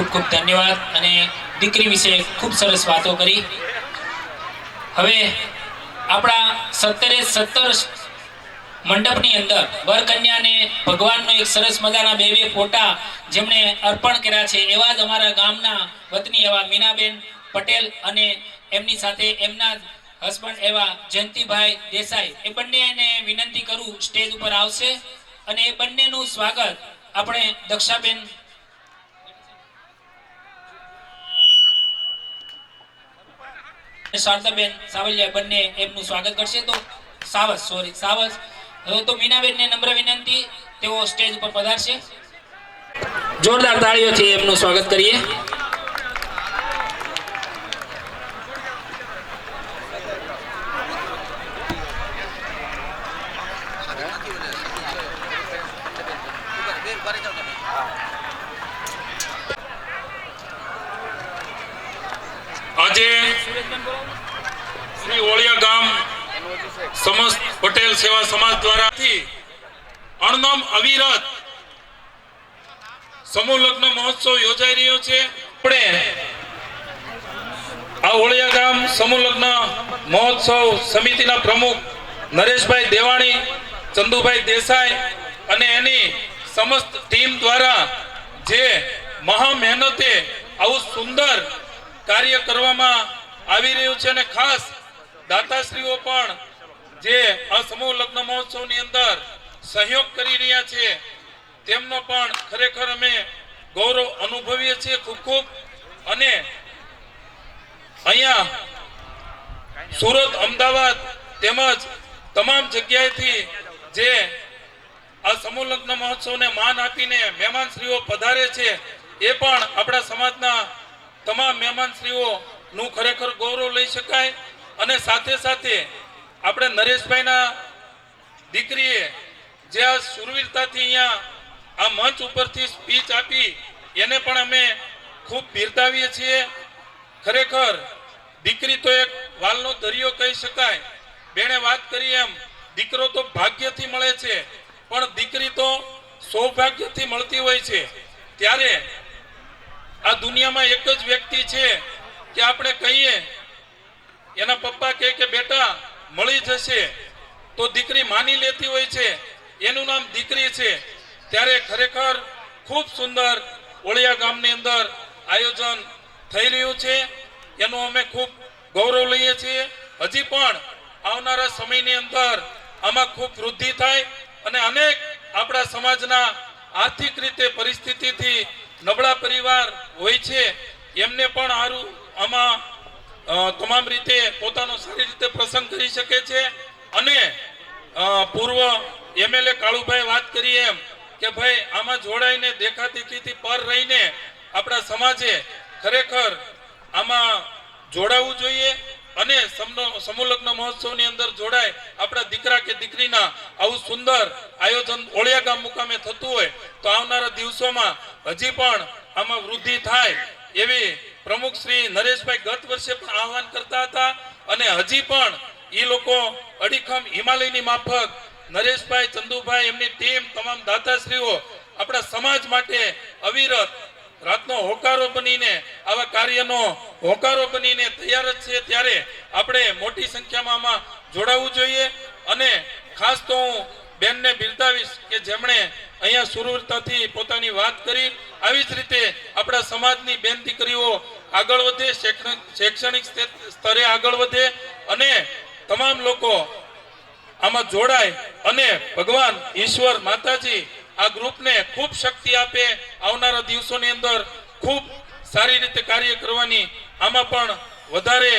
ખૂબ ખૂબ ધન્યવાદ અને દીકરી વિશે ખૂબ સરસ વાતો કરી। હવે આપણા 17 મંડપની અંદર વર કન્યાને ભગવાનનો એક સરસ મજાના બે ફોટા જેમણે અર્પણ કર્યા છે એવા જ અમારા ગામના વતની એવા મીનાબેન પટેલ અને એમની સાથે એમના હસબન્ડ એવા જયંતિભાઈ દેસાઈ એ બંનેને વિનંતી કરું સ્ટેજ ઉપર આવશે અને એ બંનેનું સ્વાગત આપણે દક્ષાબેન શારદાબેન સાવલિયા બંને એમનું સ્વાગત કરશે। તો સાવસ તો મીનાબેનને નમ્ર વિનંતી તેઓ સ્ટેજ ઉપર પધારશે। જોરદાર તાળીઓથી એમનું સ્વાગત કરીએ। આજે શ્રી ઓળિયા ગામ સમસ્ત પટેલ સેવા સમાજ દ્વારા અણનમ અવિરત સમૂહ લગ્ન મહોત્સવ યોજાઈ રહ્યો છે। આપણે આ ઓળિયા ગામ સમૂહ લગ્ન મહોત્સવ સમિતિના પ્રમુખ નરેશભાઈ દેવાણી, ચંદુભાઈ દેસાઈ અને એની સમસ્ત ટીમ દ્વારા જે મહા મહેનતે આવું સુંદર કાર્ય કરવામાં આવી રહ્યું છે અને ખાસ દાતાશ્રીઓ પણ જે આ સમૂહ લગ્ન મહોત્સવની અંદર સહયોગ કરી રહ્યા છે તેમનો પણ ખરેખર અમે ગૌરવ અનુભવીએ છીએ ખૂબ ખૂબ। અને અહીંયા સુરત, અમદાવાદ તેમજ તમામ જગ્યાએથી જે આ સમૂહ લગ્ન મહોત્સવને માન આપીને મહેમાનશ્રીઓ પધારે છે એ પણ આપણા સમાજના તમામ મહેમાનશ્રીઓનું ખરેખર ગૌરવ લઈ શકાય। અને સાથે સાથે આપણે નરેશભાઈના દીકરીએ જે આ શુરવીરતાથી અહીંયા આ મંચ ઉપરથી સ્પીચ આપી એને પણ અમે ખૂબ બિરદાવીએ છીએ। ખરેખર દીકરી તો એક વાલનો દરિયો કહી શકાય। બેણે વાત કરી એમ દીકરો તો ભાગ્યથી મળે છે પણ દીકરી તો સૌભાગ્યથી મળતી હોય છે। ત્યારે આ દુનિયામાં એક જ વ્યક્તિ છે કે આપણે કહીએ એના પપ્પા કહે કે બેટા મળી જશે તો દીકરી માની લેતી હોય છે, એનું નામ દીકરી છે। ત્યારે ખરેખર ખૂબ સુંદર ઓળિયા ગામની અંદર આયોજન થઈ રહ્યું છે એનું અમે ખૂબ ગૌરવ લઈએ છીએ। હજી પણ આવનારા સમયની અંદર આમાં ખૂબ વૃદ્ધિ થાય અને અનેક આપણા સમાજના આર્થિક રીતે પરિસ્થિતિથી નબળા પરિવાર હોય છે એમને પણ આમાં તમામ રીતે પોતાનો સારી રીતે પ્રસંગ કરી શકે છે। અને પૂર્વ એમએલએ કાળુભાઈ વાત કરી એમ કે ભાઈ આમાં જોડાઈને દેખાદેખીથી પર રહીને આપણા સમાજે ખરેખર આમાં જોડાવું જોઈએ અને સમૂહ લગ્ન મહોત્સવની અંદર જોડાય। આપણા દીકરા કે દીકરીના આવું સુંદર આયોજન ઓળિયા ગામ મુકામે થતું હોય તો આવનારા દિવસોમાં હજી પણ આમાં વૃદ્ધિ થાય એવી પ્રમુખ શ્રી નરેશભાઈ ગત વર્ષે પણ આહવાન કરતા હતા અને હજી પણ એ લોકો અડીખમ હિમાલયની માફક નરેશભાઈ, ચંદુભાઈ, એમની ટીમ, તમામ દાતાશ્રીઓ આપણા સમાજ માટે અવિરત રાતનો હોકારો બનીને આવા કાર્યનો હોકારો બનીને તૈયાર જ છે। ત્યારે આપણે મોટી સંખ્યામાં આમાં જોડાવવું જોઈએ અને ખાસ તો હું બેનને બિરદાવીશ કે જેમણે અહીંયા સુરવીરતાથી પોતાની વાત કરી। આવી જ રીતે આપણા સમાજની બેન દીકરીઓ આગળ વધે, શૈક્ષણિક સ્તરે આગળ વધે અને તમામ લોકો આમાં જોડાય અને ભગવાન ઈશ્વર માતાજી આ ગ્રુપને ખૂબ શક્તિ આપે, આવનારા દિવસોની અંદર ખૂબ સારી રીતે કાર્ય કરવાની આમાં પણ વધારે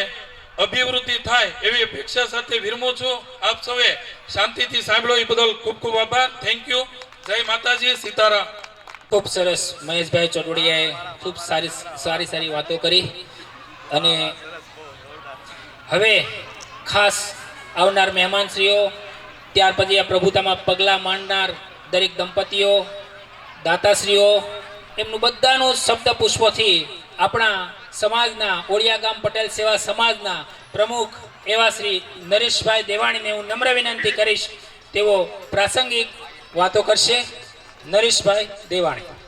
અભિવૃદ્ધિ થાય એવી અપેક્ષા સાથે વિરમું છું। આપ સૌએ શાંતિથી સાંભળો એ બદલ ખૂબ ખૂબ આભાર। Thank you. જય માતાજી, સીતારામ। ખૂબ સરસ મહેશભાઈ ચટોડિયાએ ખૂબ સારી વાતો કરી અને હવે ખાસ આવનાર મહેમાનશ્રીઓ, ત્યાર પછી આ પ્રભુતામાં પગલાં માંડનાર દરેક દંપતીઓ, દાતાશ્રીઓ, એમનું બધાનું શબ્દ પુષ્પોથી આપણા સમાજના ઓળિયા ગામ પટેલ સેવા સમાજના પ્રમુખ એવા શ્રી નરેશભાઈ દેવાણીને હું નમ્ર વિનંતી કરીશ તેઓ પ્રાસંગિક વાતો કરશે। નરેશભાઈ દેવાણી।